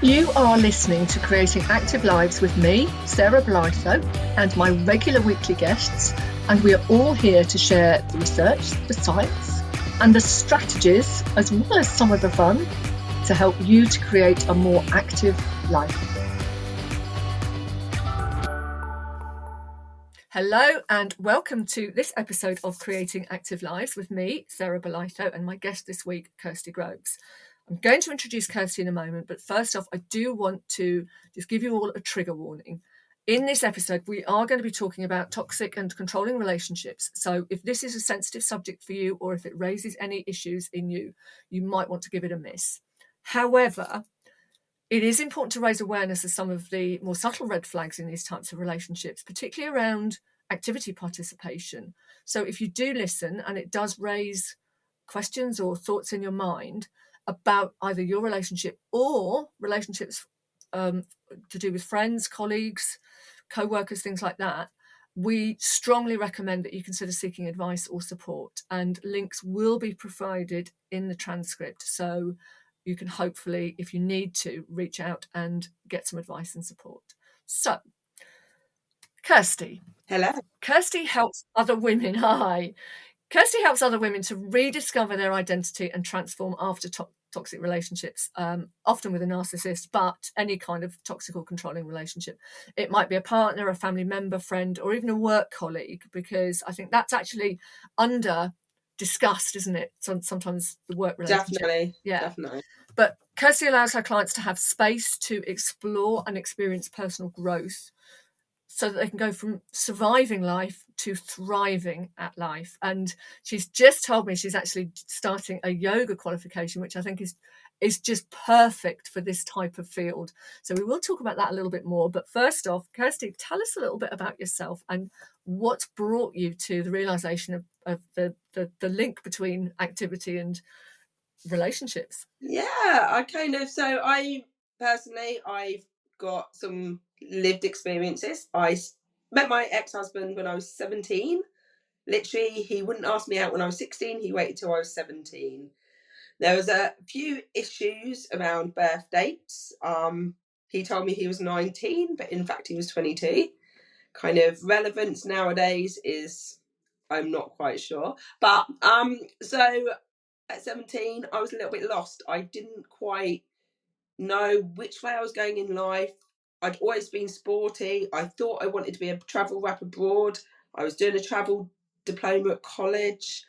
You are listening to Creating Active Lives with me, Sarah Blytho, and my regular weekly guests, and we are all here to share the research, the science, and the strategies, as well as some of the fun, to help you to create a more active life. Hello and welcome to this episode of Creating Active Lives with me, Sarah Blytho, and my guest this week, Kirstie Groves. I'm going to introduce Kirstie in a moment, but first off, I do want to just give you all a trigger warning. In this episode, we are going to be talking about toxic and controlling relationships. So if this is a sensitive subject for you, or if it raises any issues in you, you might want to give it a miss. However, it is important to raise awareness of some of the more subtle red flags in these types of relationships, particularly around activity participation. So if you do listen and it does raise questions or thoughts in your mind about either your relationship or relationships to do with friends, colleagues, co-workers, things like that, we strongly recommend that you consider seeking advice or support, and links will be provided in the transcript. So you can hopefully, if you need to, reach out and get some advice and support. So, Kirstie. Hello. Kirstie helps other women. Hi. Kirstie helps other women to rediscover their identity and transform after toxic relationships, often with a narcissist, but any kind of toxic or controlling relationship. It might be a partner, a family member, friend, or even a work colleague, because I think that's actually under discussed, isn't it? Sometimes the work relationship. Definitely. But Kirstie allows her clients to have space to explore and experience personal growth, so that they can go from surviving life to thriving at life. And she's just told me she's actually starting a yoga qualification, which I think is just perfect for this type of field. So we will talk about that a little bit more. But first off, Kirstie, tell us a little bit about yourself and what's brought you to the realization of the link between activity and relationships. I've got some lived experiences. I met my ex-husband when I was 17. Literally, he wouldn't ask me out when I was 16. He waited till I was 17. There was a few issues around birth dates. He told me he was 19, but in fact he was 22. Kind of relevance nowadays is, I'm not quite sure. But so at 17, I was a little bit lost. I didn't quite know which way I was going in life. I'd always been sporty. I thought I wanted to be a travel rep abroad. I was doing a travel diploma at college.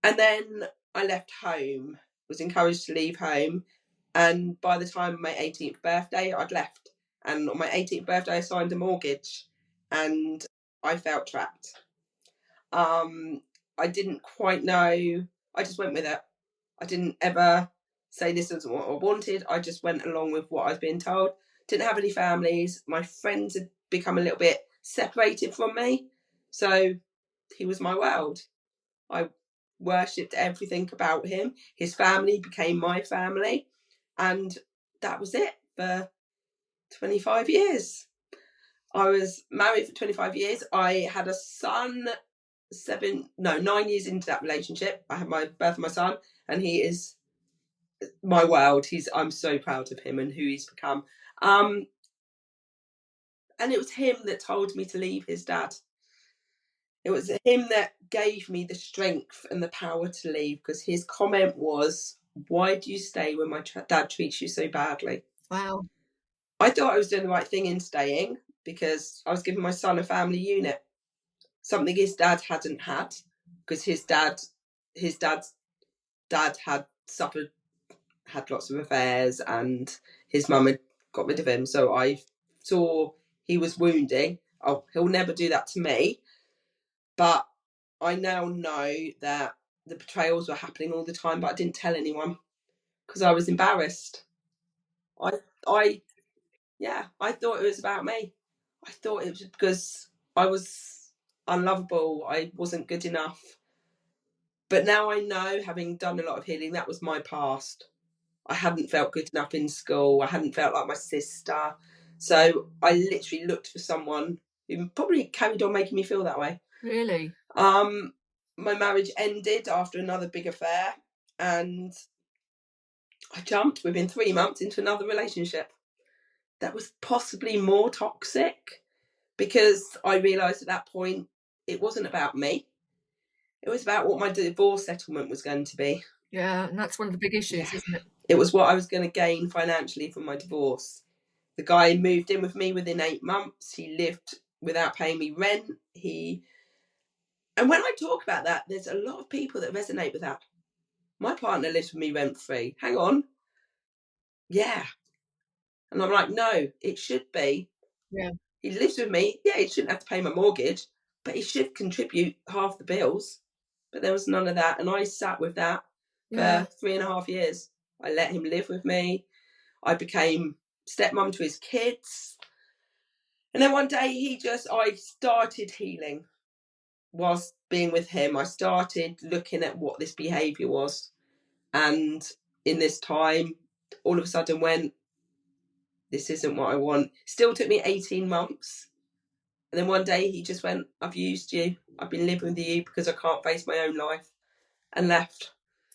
And then I left home, was encouraged to leave home. And by the time of my 18th birthday, I'd left. And on my 18th birthday, I signed a mortgage and I felt trapped. I didn't quite know. I just went with it. I didn't ever say this isn't what I wanted. I just went along with what I was being told. Didn't have any families. My friends had become a little bit separated from me. So he was my world. I worshipped everything about him. His family became my family. And that was it for 25 years. I was married for 25 years. I had a son 9 years into that relationship. I had my birth of my son, and he is my world. I'm so proud of him and who he's become. And it was him that told me to leave his dad. It was him that gave me the strength and the power to leave, because his comment was, "Why do you stay when my dad treats you so badly?" Wow. I thought I was doing the right thing in staying, because I was giving my son a family unit, something his dad hadn't had, because his dad's dad had lots of affairs, and his mum had got rid of him. So I saw he was wounding. Oh, he'll never do that to me. But I now know that the betrayals were happening all the time, but I didn't tell anyone because I was embarrassed. I thought it was about me. I thought it was because I was unlovable. I wasn't good enough. But now I know, having done a lot of healing, that was my past. I hadn't felt good enough in school. I hadn't felt like my sister. So I literally looked for someone who probably carried on making me feel that way. Really? My marriage ended after another big affair, and I jumped within 3 months into another relationship that was possibly more toxic, because I realised at that point it wasn't about me. It was about what my divorce settlement was going to be. Yeah, and that's one of the big Yeah. issues, isn't it? It was what I was going to gain financially from my divorce. The guy moved in with me within 8 months. He lived without paying me rent. And when I talk about that, there's a lot of people that resonate with that. My partner lives with me rent free. Hang on. Yeah. And I'm like, no, it should be. Yeah. He lives with me. Yeah, he shouldn't have to pay my mortgage, but he should contribute half the bills. But there was none of that. And I sat with that Yeah. for 3.5 years. I let him live with me. I became stepmom to his kids. And then one day I started healing whilst being with him. I started looking at what this behaviour was. And in this time, all of a sudden went, this isn't what I want. Still took me 18 months. And then one day he just went, I've used you. I've been living with you because I can't face my own life, and left.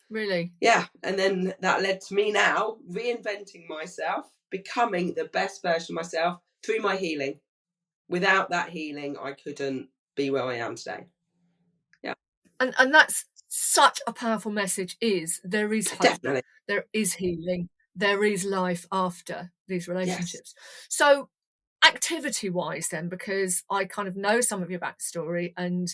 Really? Yeah. And then that led to me now reinventing myself, becoming the best version of myself through my healing. Without that healing, I couldn't be where I am today. Yeah. And that's such a powerful message, is there is hope, Definitely. there is healing, there is life after these Yes. relationships. So activity-wise then, because I kind of know some of your backstory and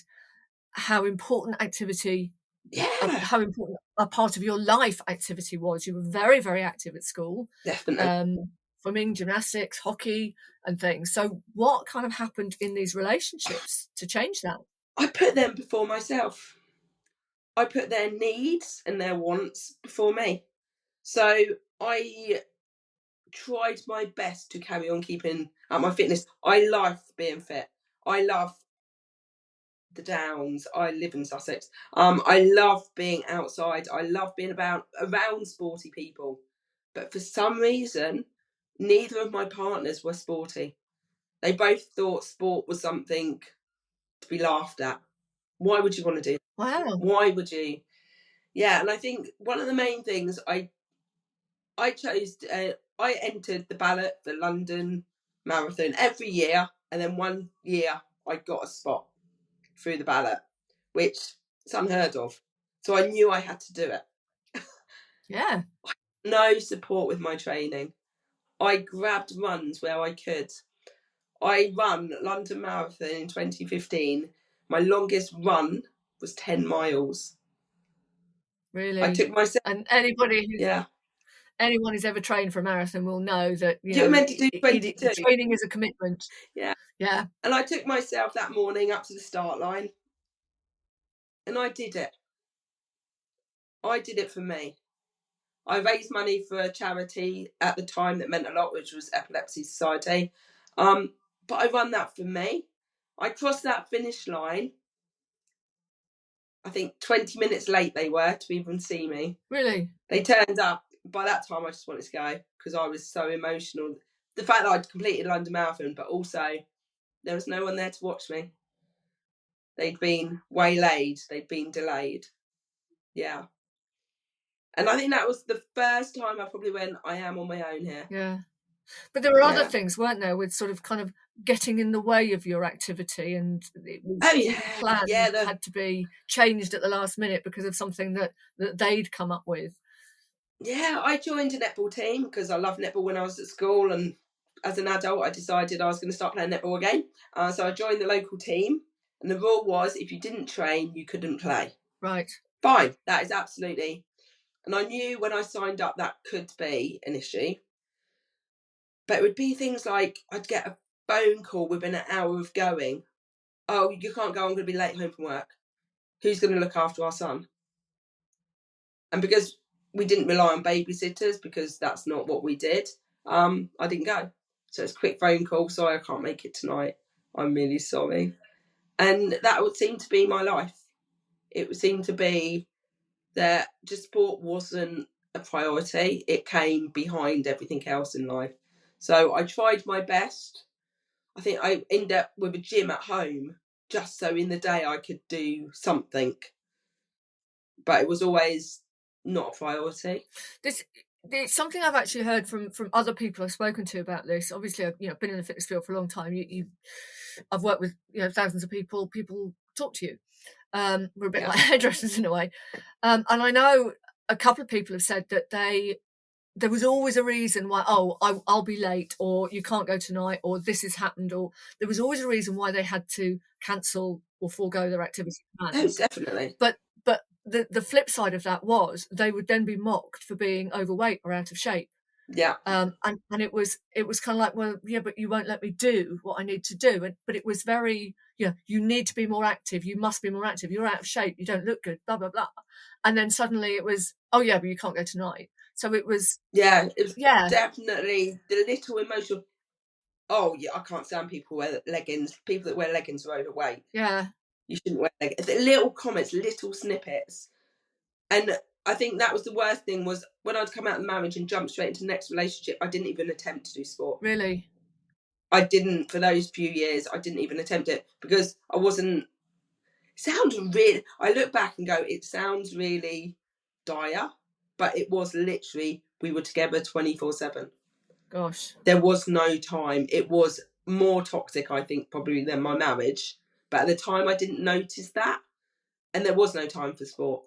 how important activity, Yeah. how important a part of your life activity was. You were very, very active at school, Definitely. swimming, gymnastics, hockey and things. So what kind of happened in these relationships to change that? I put them before myself. I put their needs and their wants before me. So I tried my best to carry on keeping up my fitness. I love being fit. I love the Downs. I live in Sussex. I love being outside. I love being around sporty people. But for some reason, neither of my partners were sporty. They both thought sport was something to be laughed at. Why would you want to do that? Wow. Why would you? Yeah, and I think one of the main things I chose, I entered the ballot for London Marathon every year, and then one year I got a spot through the ballot, which is unheard of. So I knew I had to do it. Yeah. No support with my training. I grabbed runs where I could. I run London Marathon in 2015. My longest run was 10 miles. I Really. took myself, And yeah. anyone who's ever trained for a marathon will know that, You were meant to do 22. training is a commitment. Yeah. Yeah. And I took myself that morning up to the start line, and I did it. I did it for me. I raised money for a charity at the time that meant a lot, which was Epilepsy Society. But I run that for me. I crossed that finish line. I think 20 minutes late they were to even see me. Really? They turned up. By that time, I just wanted to go because I was so emotional. The fact that I'd completed London Marathon, but also there was no one there to watch me. They'd been waylaid. They'd been delayed. Yeah. And I think that was the first time I probably went, I am on my own here. Yeah. But there were other Yeah. things, weren't there, with sort of kind of getting in the way of your activity, and it was Oh, yeah. plans Yeah. had to be changed at the last minute because of something that they'd come up with. Yeah, I joined a netball team because I loved netball when I was at school, and as an adult, I decided I was going to start playing netball again. So I joined the local team, and the rule was if you didn't train, you couldn't play. Right. Fine, that is absolutely. And I knew when I signed up that could be an issue. But it would be things like I'd get a phone call within an hour of going. Oh, you can't go, I'm going to be late home from work. Who's going to look after our son? And because we didn't rely on babysitters, because that's not what we did, I didn't go. So it's a quick phone call. Sorry, I can't make it tonight. I'm really sorry. And that would seem to be my life. It would seem to be that just sport wasn't a priority. It came behind everything else in life. So I tried my best. I think I ended up with a gym at home just so in the day I could do something. But it was always not a priority. it's something I've actually heard from other people I've spoken to about this. Obviously, I've, been in the fitness field for a long time. I've worked with, thousands of people. People talk to you. We're a bit Yeah. like hairdressers in a way. And I know a couple of people have said that there was always a reason why, oh, I'll be late, or you can't go tonight, or this has happened, or there was always a reason why they had to cancel or forego their activity Oh, plans. definitely. But the flip side of that was they would then be mocked for being overweight or out of shape. Yeah. And it was kind of like, well, yeah, but you won't let me do what I need to do. But it was very, you need to be more active. You must be more active. You're out of shape. You don't look good. Blah blah blah. And then suddenly it was, oh yeah, but you can't go tonight. So it was, Yeah, it was yeah, definitely the little emotional. Oh yeah, I can't stand people wear leggings. People that wear leggings are overweight. yeah, You shouldn't wear leggings. The little comments, little snippets, and I think that was the worst thing. Was when I'd come out of marriage and jump straight into the next relationship, I didn't even attempt to do sport. really, I didn't for those few years. I didn't even attempt it because I wasn't. Sounds really. I look back and go, it sounds really dire, but it was literally we were together 24/7. gosh, There was no time. It was more toxic, I think, probably than my marriage. But at the time, I didn't notice that, and there was no time for sport.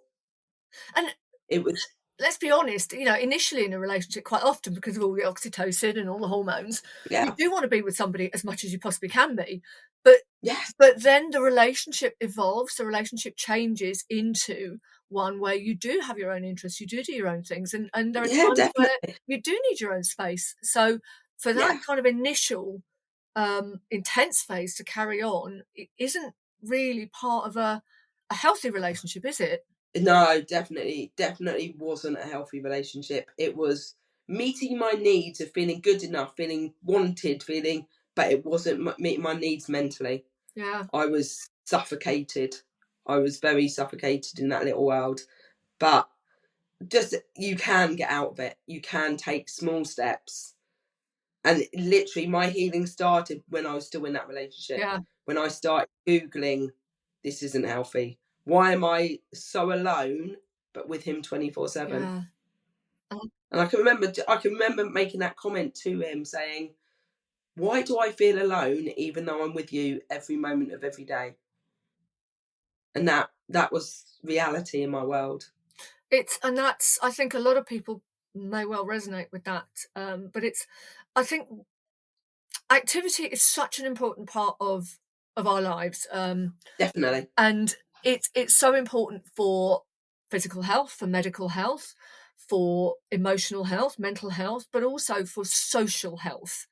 and It was, let's be honest, initially in a relationship, quite often because of all the oxytocin and all the hormones, you yeah, do want to be with somebody as much as you possibly can be. But yes, but then the relationship evolves, the relationship changes into one where you do have your own interests, you do your own things, and there are yeah, times where definitely, you do need your own space. So for that yeah. kind of initial intense phase to carry on, it isn't really part of a healthy relationship, is it? No, definitely, definitely wasn't a healthy relationship. It was meeting my needs of feeling good enough, feeling wanted, feeling, but it wasn't meeting my needs mentally. Yeah, I was suffocated. I was very suffocated in that little world. But just you can get out of it. You can take small steps. And literally, my healing started when I was still in that relationship. yeah, When I started Googling, this isn't healthy. Why am I so alone, but with him 24/7? yeah. And And I can remember making that comment to him saying, why do I feel alone even though I'm with you every moment of every day? And that was reality in my world. that's, I think a lot of people may well resonate with that. But I think activity is such an important part of our lives. Definitely. And it's so important for physical health, for medical health, for emotional health, mental health, but also for social health.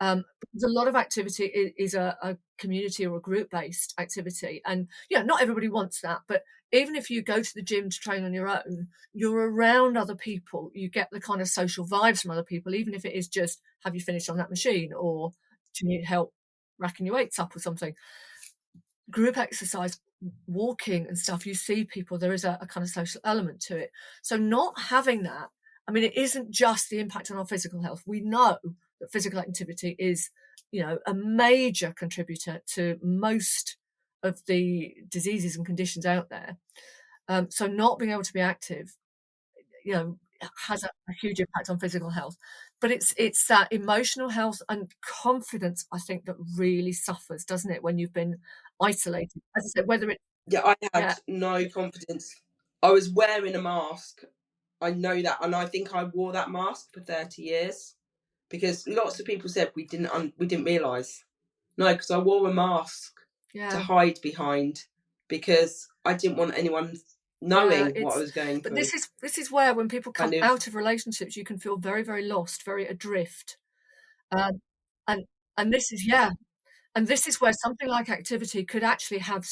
Because a lot of activity is a community or a group based activity, and not everybody wants that. But even if you go to the gym to train on your own, you're around other people. You get the kind of social vibes from other people, even if it is just, have you finished on that machine, or do you need help racking your weights up or something. Group exercise, walking and stuff, you see people, there is a kind of social element to it. So not having that, I mean, it isn't just the impact on our physical health. We know that physical activity is, a major contributor to most of the diseases and conditions out there. So not being able to be active, you know, has a huge impact on physical health. But it's that emotional health and confidence, I think, that really suffers, doesn't it, when you've been isolated? As I said, whether it Yeah, I had yeah, no confidence. I was wearing a mask. I know that, and I think I wore that mask for 30 years because lots of people said we didn't realise. No, because I wore a mask to yeah, hide behind because I didn't want anyone yeah, knowing what I it's was going but through. this is where when people Kind come of, out of relationships, you can feel very, very lost, very adrift. Um, and and this is yeah. And this is where something like activity could actually have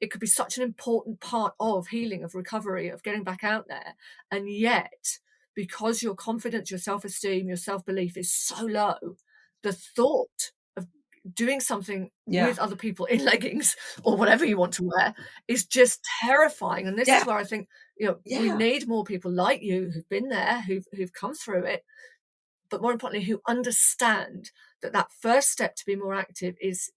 it could be such an important part of healing, of recovery, of getting back out there. And yet, because your confidence, your self-esteem, your self-belief is so low, the thought of doing something yeah, with other people in leggings or whatever you want to wear is just terrifying. And this is yeah, where I think, we yeah, need more people like you who've been there, who've come through it, but more importantly, who understand that that first step to be more active is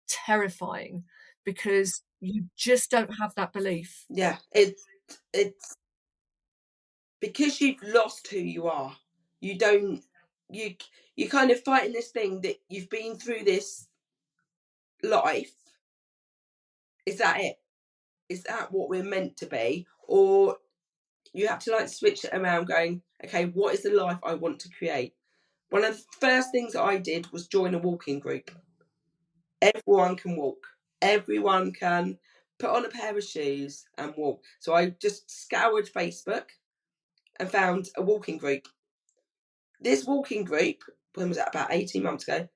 terrifying, because you just don't have that belief. yeah. It's because you've lost who you are. You don't, you, you kind of fighting this thing that you've been through this life. Is that it? Is that what we're meant to be? Or you have to like switch it around going, okay, what is the life I want to create? One of the first things that I did was join a walking group. Everyone can walk. Everyone can put on a pair of shoes and walk. So I just scoured Facebook and found a walking group. This walking group, when was that, about 18 months ago?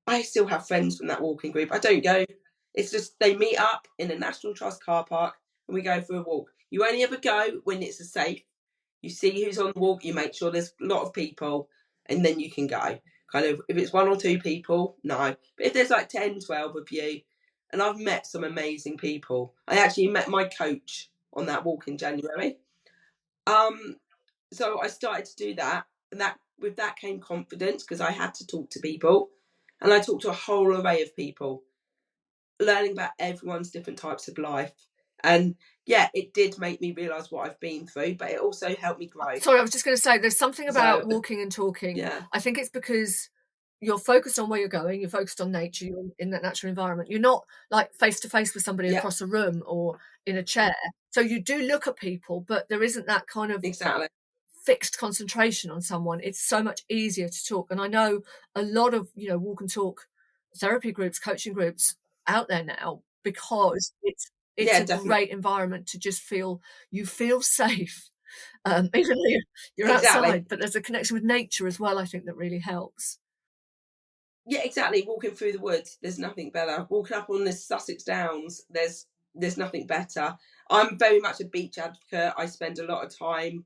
I still have friends from that walking group. I don't go. It's just they meet up in a National Trust car park and we go for a walk. You only ever go when it's a safe. You see who's on the walk, you make sure there's a lot of people, and then you can go. Kind of, if it's one or two people, no. But if there's like 10, 12 of you, and I've met some amazing people. I actually met my coach on that walk in January. So I started to do that, and that with that came confidence because I had to talk to people, and I talked to a whole array of people, learning about everyone's different types of life. And yeah, it did make me realise what I've been through, but it also helped me grow. Sorry, I was just going to say, there's something about So walking and talking. yeah, I think it's because you're focused on where you're going, you're focused on nature, you're in that natural environment. You're not like face to face with somebody yeah, across a room or in a chair. So you do look at people, but there isn't that kind of exactly. fixed concentration on someone. It's so much easier to talk. And I know a lot of, walk and talk therapy groups, coaching groups out there now because it's Yeah, a definitely. great environment to just feel you feel safe. Even though you're Exactly. outside, but there's a connection with nature as well, I think that really helps. Yeah, exactly. Walking through the woods, there's nothing better. Walking up on the Sussex Downs, there's nothing better. I'm very much a beach advocate. I spend a lot of time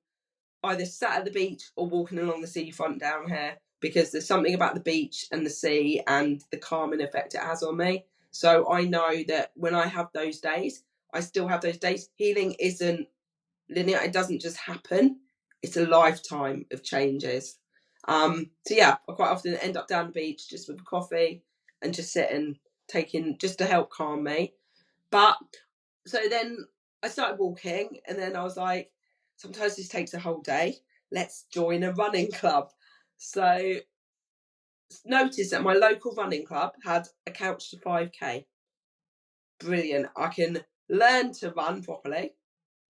either sat at the beach or walking along the seafront down here because there's something about the beach and the sea and the calming effect it has on me. So I know that when I have those days, I still have those days. Healing isn't linear, it doesn't just happen. It's a lifetime of changes. So yeah, I quite often end up down the beach just with a coffee and just sitting, taking just to help calm me. But so then I started walking, and then I was like, sometimes this takes a whole day. Let's join a running club. So noticed that my local running club had a couch to 5k. Brilliant. I can learn to run properly,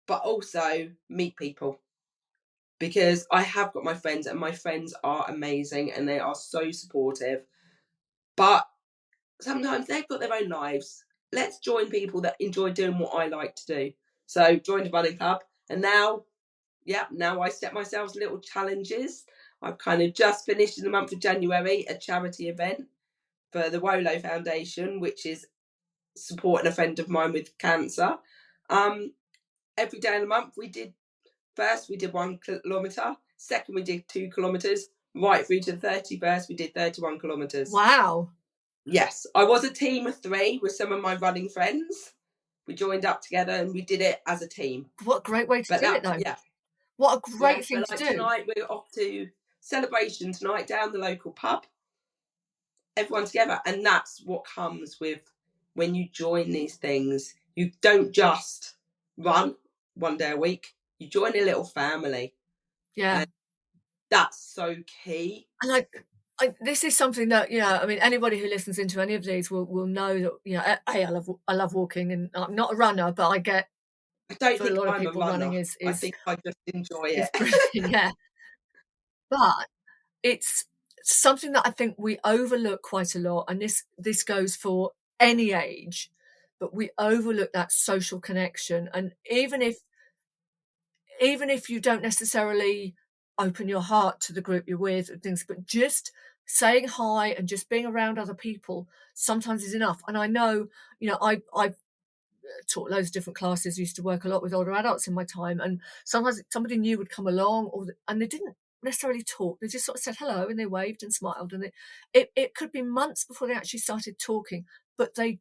but also meet people because I have got my friends and my friends are amazing and they are so supportive. But sometimes they've got their own lives. Let's join people that enjoy doing what I like to do. So joined a running club, and now, yeah, now I set myself little challenges. I've kind of just finished in the month of January a charity event for the Wolo Foundation, which is supporting a friend of mine with cancer. Um, every day of the month we did 1 kilometre, second we did 2 kilometres, right through to the 31st we did 31 kilometres. Wow. Yes, I was a team of 3 with some of my running friends. We joined up together and we did it as a team. What a great way to But do that, it, though. yeah, What a yeah. great thing But to like do. tonight, we're off to celebration tonight down the local pub. Everyone together, and that's what comes with when you join these things. You don't just run 1 day a week. You join a little family, Yeah. and that's so key. And this is something that, I mean, anybody who listens into any of these will know that, I love walking, and I'm not a runner, but I get I don't for a think lot of I'm a people running runner. is I is think I just enjoy is it. brilliant. Yeah. But it's something that I think we overlook quite a lot, and this goes for any age, but we overlook that social connection. And even if you don't necessarily open your heart to the group you're with and things, but just saying hi and just being around other people sometimes is enough. And I know, I taught loads of different classes, used to work a lot with older adults in my time, and sometimes somebody new would come along, and they didn't necessarily talk. They just sort of said hello and they waved and smiled, and it could be months before they actually started talking, but they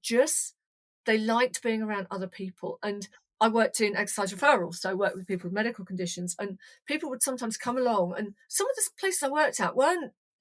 liked being around other people. And I worked in exercise referral, so I worked with people with medical conditions, and people would sometimes come along, and some of the places I worked at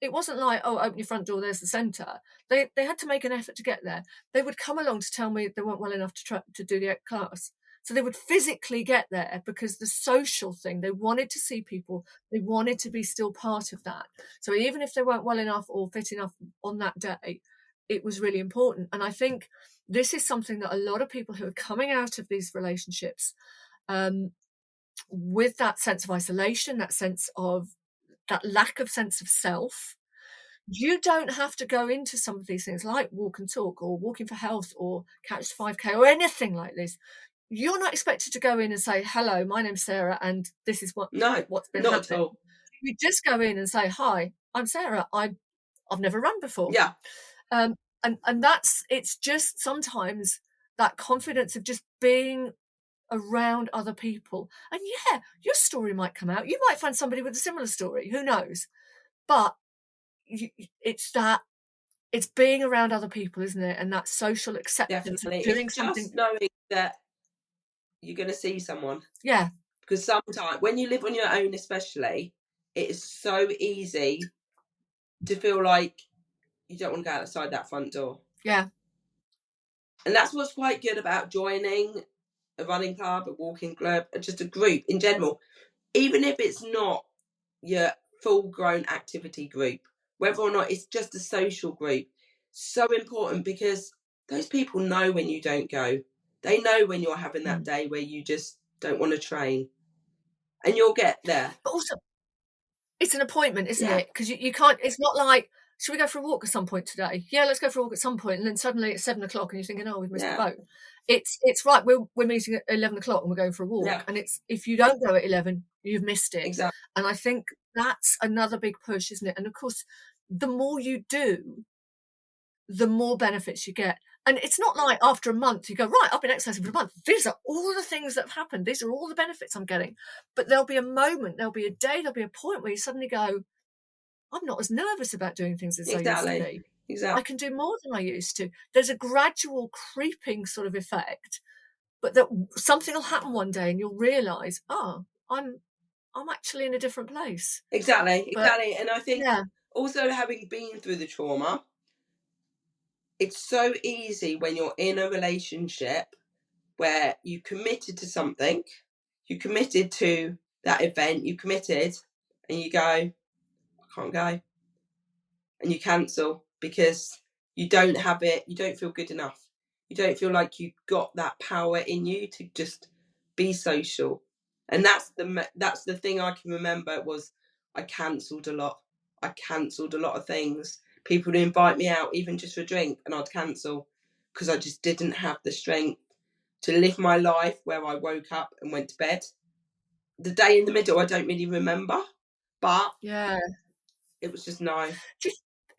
it wasn't like, oh, open your front door, there's the centre. They had to make an effort to get there. They would come along to tell me they weren't well enough to do the class. So they would physically get there because the social thing, they wanted to see people, they wanted to be still part of that. So even if they weren't well enough or fit enough on that day, it was really important. And I think this is something that a lot of people who are coming out of these relationships, with that sense of isolation, that sense of that lack of sense of self, you don't have to go into some of these things like walk and talk or walking for health or catch 5K or anything like this. You're not expected to go in and say, hello, my name's Sarah, and this is No, what's been not at happening. all. You just go in and say, hi, I'm Sarah. I've never run before. Yeah, And that's, it's just sometimes that confidence of just being around other people. And yeah, your story might come out. You might find somebody with a similar story. Who knows? But it's that, it's being around other people, isn't it? And that social acceptance of definitely. doing It's something. just knowing that you're going to see someone. Yeah, Because sometimes when you live on your own, especially, it is so easy to feel like you don't want to go outside that front door. yeah. And that's what's quite good about joining a running club, a walking club, just a group in general. Even if it's not your full grown activity group, whether or not it's just a social group, so important because those people know when you don't go. They know when you're having that Mm. day where you just don't want to train. And you'll get there. But also, it's an appointment, isn't Yeah. it? Because you can't, it's not like, should we go for a walk at some point today? Yeah, let's go for a walk at some point. And then suddenly it's 7 o'clock and you're thinking, oh, we've missed the Yeah. boat. It's right, we're meeting at 11 o'clock and we're going for a walk. Yeah. And it's, if you don't go at 11, you've missed it. Exactly. And I think that's another big push, isn't it? And of course, the more you do, the more benefits you get. And it's not like after a month you go, right, I've been exercising for a month. These are all the things that have happened. These are all the benefits I'm getting. But there'll be a moment, there'll be a day, there'll be a point where you suddenly go, I'm not as nervous about doing things as I used to Exactly. be. Exactly. I can do more than I used to. There's a gradual creeping sort of effect, but that something will happen one day and you'll realise, oh, I'm actually in a different place. Exactly. But Exactly. And I think yeah, also having been through the trauma, it's so easy when you're in a relationship where you committed to something, you committed to that event, you committed, and you go, I can't go. And you cancel because you don't have it, you don't feel good enough. You don't feel like you've got that power in you to just be social. And that's the thing I can remember was I cancelled a lot. I cancelled a lot of things. People would invite me out even just for a drink and I'd cancel because I just didn't have the strength to live my life where I woke up and went to bed. The day in the middle I don't really remember, but yeah. it was just no. Do you,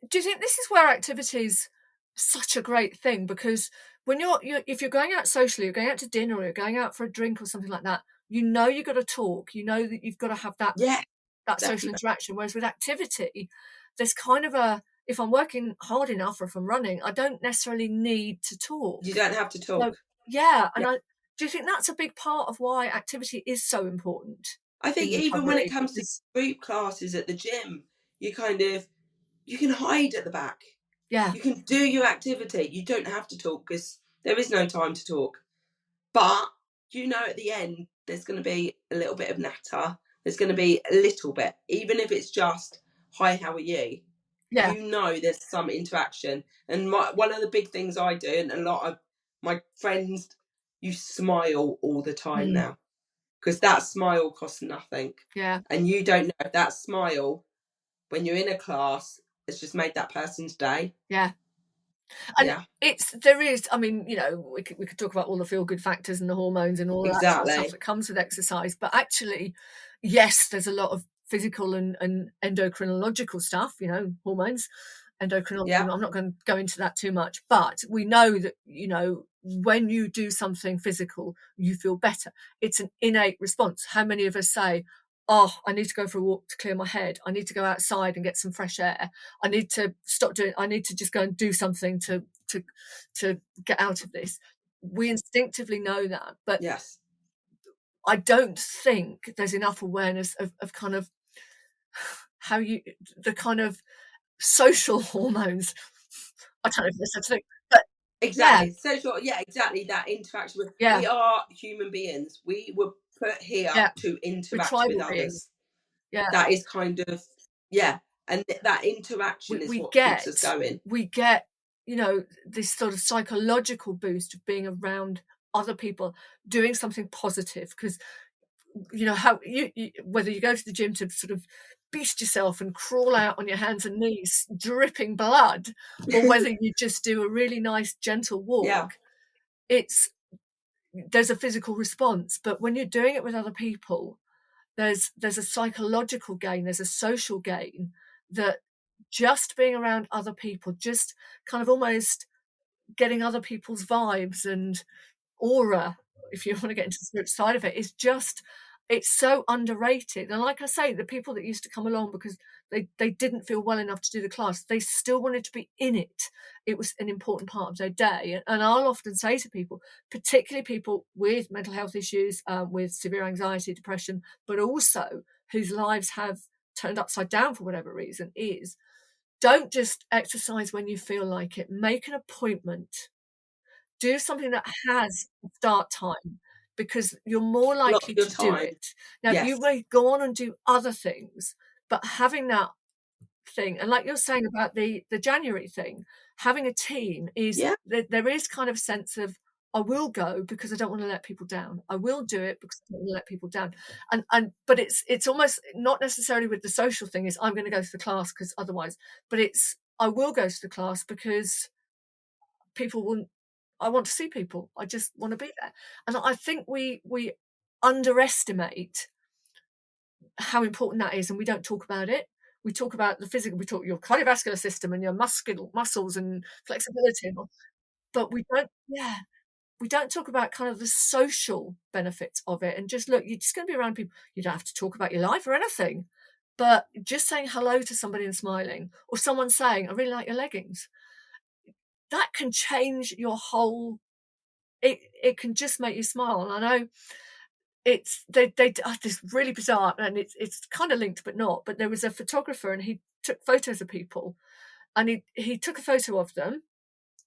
do you think this is where activity's such a great thing? Because when you're if you're going out socially, you're going out to dinner or you're going out for a drink or something like that, you know you've got to talk, you know that you've got to have Yeah, that social definitely. interaction. Whereas with activity, there's kind of a, if I'm working hard enough or if I'm running, I don't necessarily need to talk. You don't have to So talk. yeah, and Yeah. I do you think that's a big part of why activity is so important I think in even when it recovery? comes to Because group classes at the gym, you kind of you can hide at the back. yeah, You can do your activity. You don't have to talk because there is no time to talk. But you know at the end there's going to be a little bit of natter. There's going to be a little bit, even if it's just hi, how are you? yeah, You know there's some interaction. And one of the big things I do, and a lot of my friends, you smile all the time mm, now because that smile costs nothing. yeah, And you don't know if that smile, when you're in a class, has just made that person's day. yeah. And Yeah, there is, I mean, we could talk about all the feel good factors and the hormones and all that sort of stuff exactly. that comes with exercise, but actually, yes, there's a lot of physical and endocrinological stuff, hormones, endocrinology. Yeah, I'm not going to go into that too much, but we know that, when you do something physical, you feel better. It's an innate response. How many of us say, oh, I need to go for a walk to clear my head. I need to go outside and get some fresh air. I need to stop doing. I need to just go and do something to get out of this. We instinctively know that, but yes, I don't think there's enough awareness of kind of how the kind of social hormones. I don't know if there's such a thing, Yeah, Exactly. Social, yeah, exactly. That interaction with, yeah, we are human beings. We were put here yeah. to We're interact with tribal beings. others. Yeah. That is kind of, yeah. And that interaction is we what keeps us get going. we get this sort of psychological boost of being around other people doing something positive, because how whether you go to the gym to sort of beast yourself and crawl out on your hands and knees dripping blood, or whether you just do a really nice gentle Yeah. walk, it's there's a physical response. But when you're doing it with other people, there's a psychological gain, there's a social gain, that just being around other people, just kind of almost getting other people's vibes and aura, if you want to get into the spiritual side of it, is just, it's so underrated. And like I say, the people that used to come along because they didn't feel well enough to do the class, they still wanted to be in it. It was an important part of their day. And I'll often say to people, particularly people with mental health issues, with severe anxiety, depression, but also whose lives have turned upside down for whatever reason, is don't just exercise when you feel like it. Make an appointment. Do something that has a start time, because you're more Block likely your to do time. it. Now, you Yes. may go on and do other things, but having that thing, and like you're saying about the January thing, having a team is, Yeah. there is kind of a sense of, I will go because I don't want to let people down. I will do it because I don't want to let people down. And but it's almost not necessarily with the social thing is I'm going to go to the class because otherwise, but it's I will go to the class because people will I want to see people. I just want to be there. And I think we underestimate how important that is, and we don't talk about it. We talk about the physical, we talk your cardiovascular system and your muscles and flexibility, but we don't talk about kind of the social benefits of it. And just look, you're just going to be around people. You don't have to talk about your life or anything, but just saying hello to somebody and smiling, or someone saying, "I really like your leggings," that can change your whole. It can just make you smile. And I know it's they this really bizarre, and it's kind of linked but not. But there was a photographer and he took photos of people, and he took a photo of them,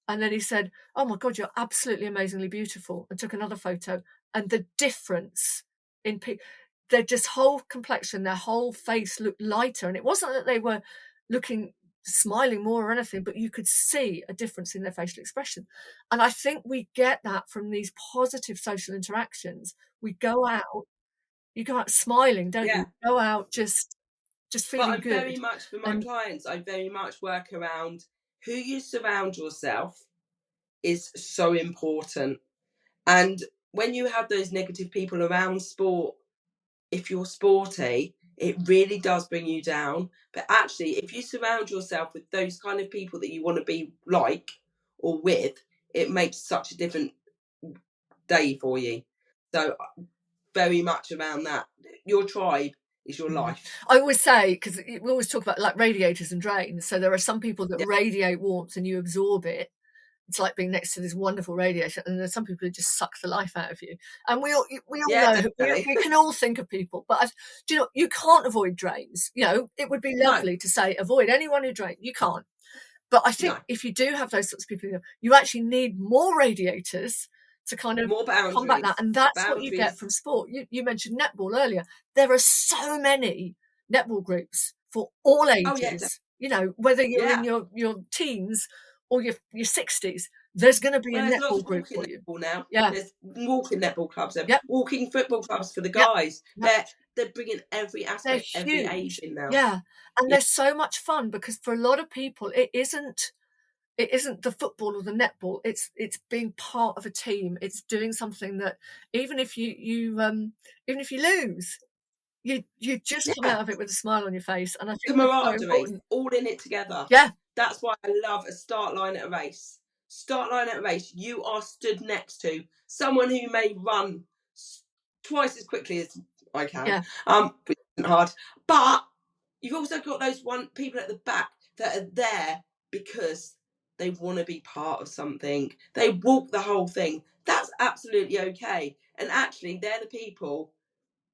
and then he said, "Oh my God, you're absolutely amazingly beautiful," and took another photo. And the difference in their just whole complexion, their whole face looked lighter. And it wasn't that they were looking smiling more or anything, but you could see a difference in their facial expression. And I think we get that from these positive social interactions. We go out, you go out smiling, don't you? Yeah. Go out just But feeling I'm very good. much, for my And clients, I very much work around who you surround yourself is so important. And when you have those negative people around sport, if you're sporty, it really does bring you down. But actually, if you surround yourself with those kind of people that you want to be like or with, it makes such a different day for you. So, very much around that. Your tribe is your life. I always say, because we always talk about like radiators and drains. So there are some people that Yeah, radiate warmth and you absorb it. It's like being next to this wonderful radiator, and there's some people who just suck the life out of you. And we all yeah, know, definitely. we can all think of people, but do you know, you can't avoid drains. It would be No, lovely to say avoid anyone who drains. You can't. But I think no. if you do have those sorts of people, you actually need more radiators to kind of More combat that. boundaries. And that's what you get Boundaries. from sport. You mentioned netball earlier. There are so many netball groups for all Oh, yeah, ages. Whether you're in yeah. your teens or your 60s, there's going to be a Well, there's lots netball of group walking for you. netball now. Yeah. There's walking netball clubs, and Yep. walking football clubs for the Yep. guys. Yep. They're bringing every They're aspect, every age huge. in now. Yeah. And Yeah, they're so much fun because for a lot of people, it isn't the football or the netball. It's being part of a team. It's doing something that even if even if you lose, you just come yeah. out of it with a smile on your face. And I think that's so Camaraderie, important. all in it together. Yeah, That's why I love a start line at a race. Start line at a race, you are stood next to someone who may run twice as quickly as I can, yeah, which isn't hard. But you've also got those one people at the back that are there because they want to be part of something. They walk the whole thing. That's absolutely okay. And actually, they're the people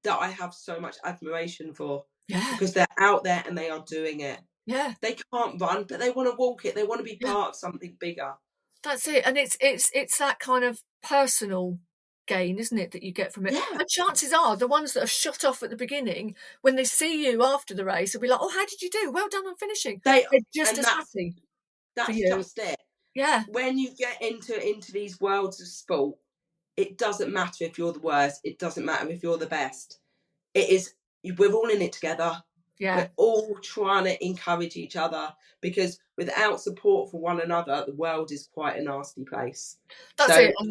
that I have so much admiration for yeah, because they're out there and they are doing it. yeah, They can't run, but they want to walk it. They want to be yeah. part of something bigger. That's it. And it's that kind of personal gain, isn't it, that you get from it? Yeah, And chances are the ones that are shut off at the beginning, when they see you after the race, will be like, "Oh, how did you do? Well done on finishing." they They're just and as happy for that's you. just it. Yeah, When you get into these worlds of sport, it doesn't matter if you're the worst. It doesn't matter if you're the best. It is, we're all in it together. yeah. We're all trying to encourage each other, because without support for one another, the world is quite a nasty place. That's it. So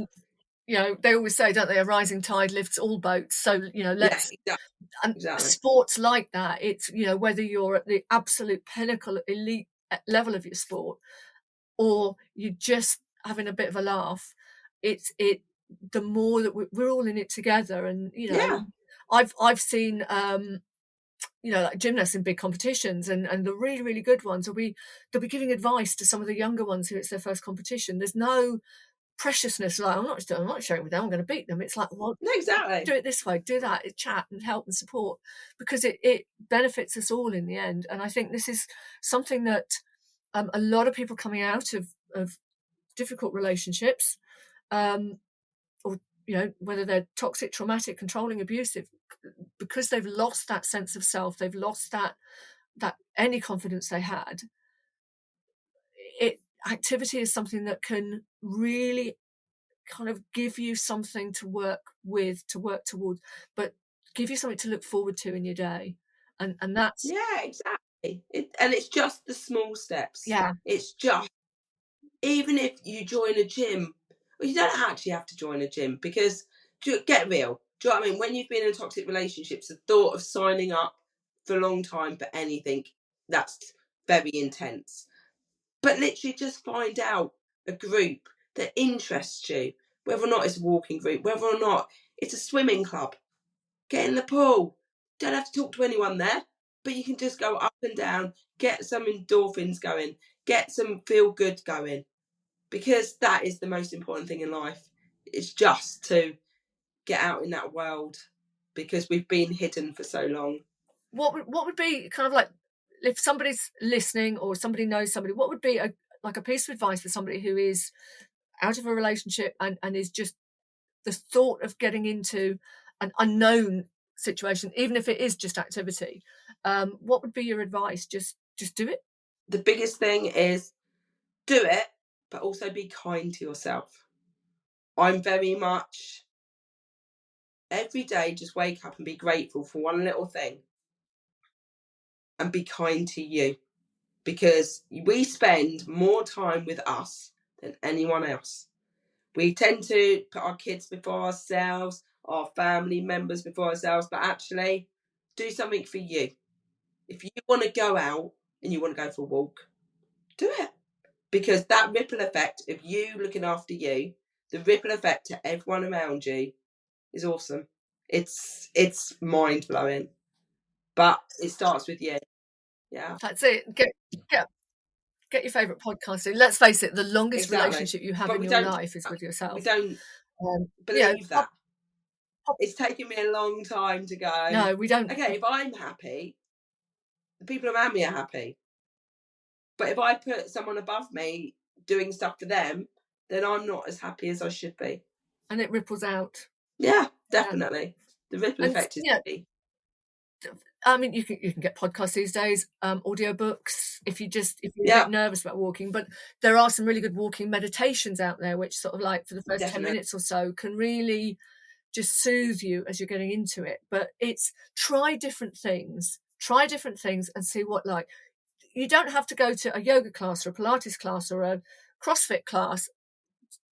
And, they always say, don't they, "A rising tide lifts all boats." So, yeah, let's exactly, and exactly. sports like that, it's, whether you're at the absolute pinnacle, elite level of your sport, or you're just having a bit of a laugh, the more that we're all in it together. And Yeah, I've seen like gymnasts in big competitions, and the really really good ones they'll be giving advice to some of the younger ones who it's their first competition. There's no preciousness, like I'm not sharing with them, I'm going to beat them. It's like, well, no, exactly. do it this way, do that, chat and help and support, because it benefits us all in the end. And I think this is something that a lot of people coming out of difficult relationships, or whether they're toxic, traumatic, controlling, abusive, because they've lost that sense of self, they've lost that any confidence they had. It Activity is something that can really kind of give you something to work with, to work towards, but give you something to look forward to in your day. And that's, Yeah, exactly. And it's just the small steps. yeah, It's just, even if you join a gym, well, you don't actually have to join a gym, because get real. Do you know what I mean? When you've been in toxic relationships, the thought of signing up for a long time for anything, that's very intense. But literally just find out a group that interests you, whether or not it's a walking group, whether or not it's a swimming club. Get in the pool. Don't have to talk to anyone there, but you can just go up and down, get some endorphins going, get some feel good going, because that is the most important thing in life. It's just to get out in that world, because we've been hidden for so long. what would be kind of like, if somebody's listening or somebody knows somebody, what would be a piece of advice for somebody who is out of a relationship, and is just the thought of getting into an unknown situation, even if it is just activity? What would be your advice? Just do it. The biggest thing is do it, but also be kind to yourself. I'm very much, every day, just wake up and be grateful for one little thing, and be kind to you, because we spend more time with us than anyone else. We tend to put our kids before ourselves, our family members before ourselves, but actually, do something for you. If you want to go out and you want to go for a walk, do it. Because that ripple effect of you looking after you, the ripple effect to everyone around you, is awesome. It's mind blowing, but it starts with you. Yeah, That's it. Get get your favorite podcast in. Let's face it, the longest exactly. relationship you have But in your life is with we yourself. don't Um, you know, believe pop, that. pop, It's taken me a long time to go, no, we don't. okay, if I'm happy, the people around me are happy. But if I put someone above me doing stuff for them, then I'm not as happy as I should be. And it ripples out. Yeah, Yeah. definitely. The ripple And effect is key. I mean, you can get podcasts these days, audiobooks, if you're a bit Yeah, nervous about walking. But there are some really good walking meditations out there, which sort of, like, for the first 10 definitely. minutes or so, can really just soothe you as you're getting into it. But it's try different things and see what, like, you don't have to go to a yoga class or a Pilates class or a CrossFit class.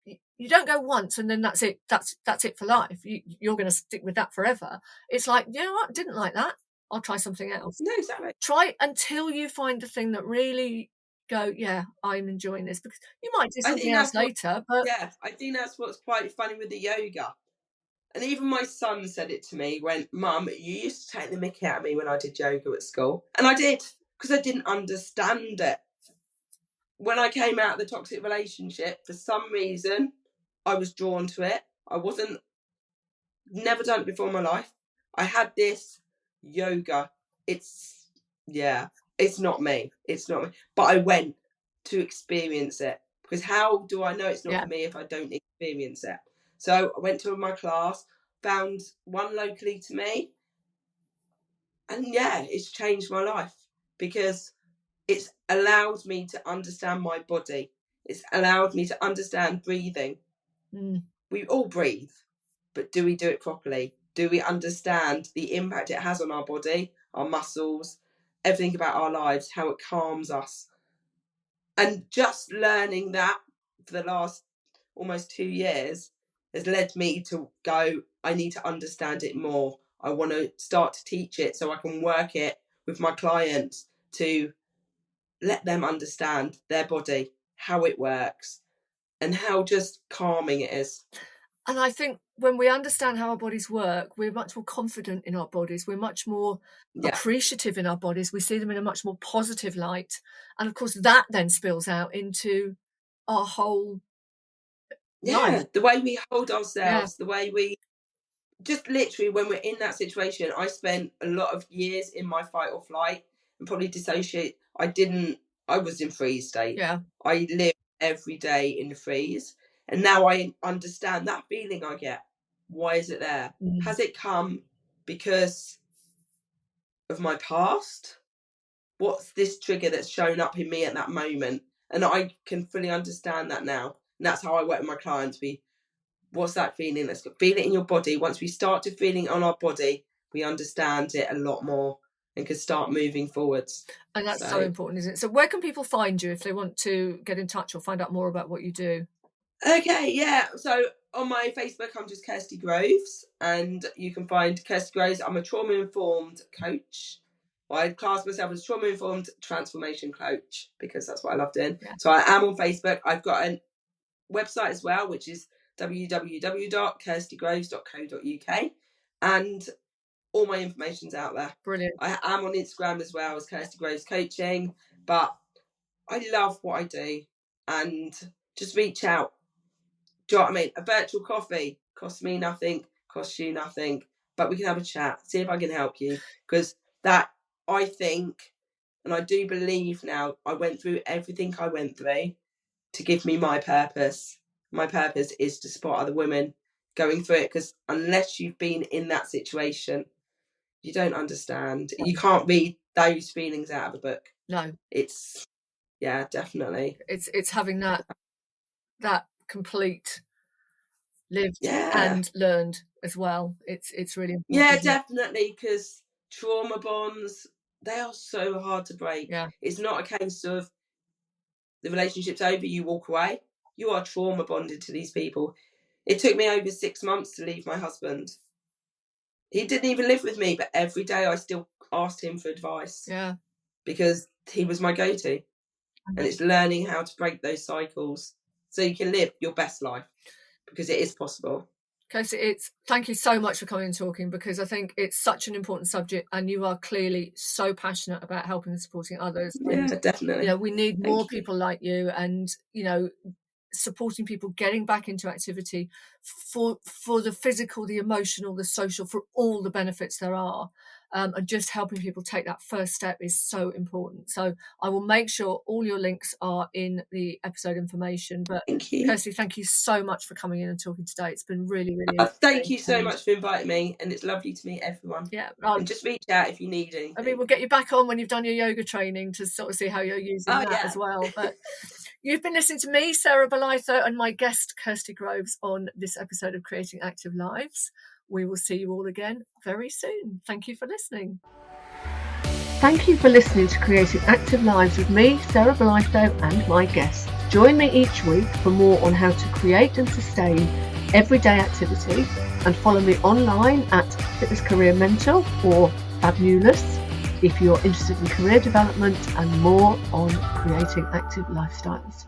You don't go once and then that's it. That's it for life. You're going to stick with that forever. It's like, you know what? Didn't like that. I'll try something else. No, exactly. Try until you find the thing that really go, yeah, I'm enjoying this, because you might do I something think else that's what, later. But yeah, I think that's what's quite funny with the yoga. And even my son said it to me, when, Mum, you used to take the mickey out of me when I did yoga at school. And I did, because I didn't understand it. When I came out of the toxic relationship, for some reason, I was drawn to it. I wasn't, never done it before in my life. I had this yoga. Yeah, it's not me. It's not me. But I went to experience it, because how do I know it's not Yeah. for me if I don't experience it? So I went to my class, found one locally to me, and yeah, it's changed my life because it's allowed me to understand my body. It's allowed me to understand breathing. We all breathe, but do we do it properly? Do we understand the impact it has on our body, our muscles, everything about our lives, how it calms us? And just learning that for the last almost 2 years has led me to go, I need to understand it more. I want to start to teach it so I can work it with my clients to let them understand their body, how it works, and how just calming it is. And I think when we understand how our bodies work, we're much more confident in our bodies. We're much more Yeah. appreciative in our bodies. We see them in a much more positive light. And of course, that then spills out into our whole life. Yeah. The way we hold Yeah. ourselves, the way we just literally, when we're in that situation, I spent a lot of years in my fight or flight and probably dissociate. I was in freeze state. Yeah. I live every day in the freeze. And now I understand that feeling I get. Why is it there? Has it come because of my past? What's this trigger that's shown up in me at that moment? And I can fully understand that now. And that's how I work with my clients. What's that feeling? Let's feel it in your body. Once we start to feeling on our body, we understand it a lot more and can start moving forwards. And that's so important, isn't it? So where can people find you if they want to get in touch or find out more about what you do? Okay, yeah. So on my Facebook, I'm just Kirsty Groves, and you can find Kirsty Groves. I'm a trauma-informed coach. I class myself as trauma-informed transformation coach because that's what I love doing. Yeah. So I am on Facebook. I've got a website as well, which is www.kirstygroves.co.uk, and all my information's out there. Brilliant. I am on Instagram as well as Kirsty Groves Coaching, but I love what I do, and just reach out. Do you know what I mean? A virtual coffee costs me nothing, costs you nothing, but we can have a chat, see if I can help you, because that, I think, and I do believe now, I went through everything I went through to give me my purpose. My purpose is to support other women going through it, because unless you've been in that situation, you don't understand. You can't read those feelings out of a book. No. It's, yeah, definitely. It's having that complete lived Yeah. and learned as well. It's really important. Yeah, definitely, because trauma bonds, they are so hard to break. Yeah. It's not a case of the relationship's over, you walk away. You are trauma bonded to these people. It took me over 6 months to leave my husband. He didn't even live with me, but every day I still asked him for advice. Yeah. Because he was my go-to. And it's learning how to break those cycles so you can live your best life, because it is possible. Kirsty, thank you so much for coming and talking, because I think it's such an important subject, and you are clearly so passionate about helping and supporting others. Yeah, definitely. We need more people like you, and supporting people getting back into activity for the physical, the emotional, the social, for all the benefits there are. And just helping people take that first step is so important. So I will make sure all your links are in the episode information. But thank you. Kirsty, thank you so much for coming in and talking today. It's been really, really interesting. Thank you so much for inviting me, and it's lovely to meet everyone. Yeah. And just reach out if you need anything. I mean, we'll get you back on when you've done your yoga training to sort of see how you're using that as well. But you've been listening to me, Sarah Bolitho, and my guest, Kirsty Groves, on this episode of Creating Active Lives. We will see you all again very soon. Thank you for listening. Thank you for listening to Creating Active Lives with me, Sarah Bolitho, and my guests. Join me each week for more on how to create and sustain everyday activity, and follow me online at Fitness Career Mentor or Fabulous if you're interested in career development and more on creating active lifestyles.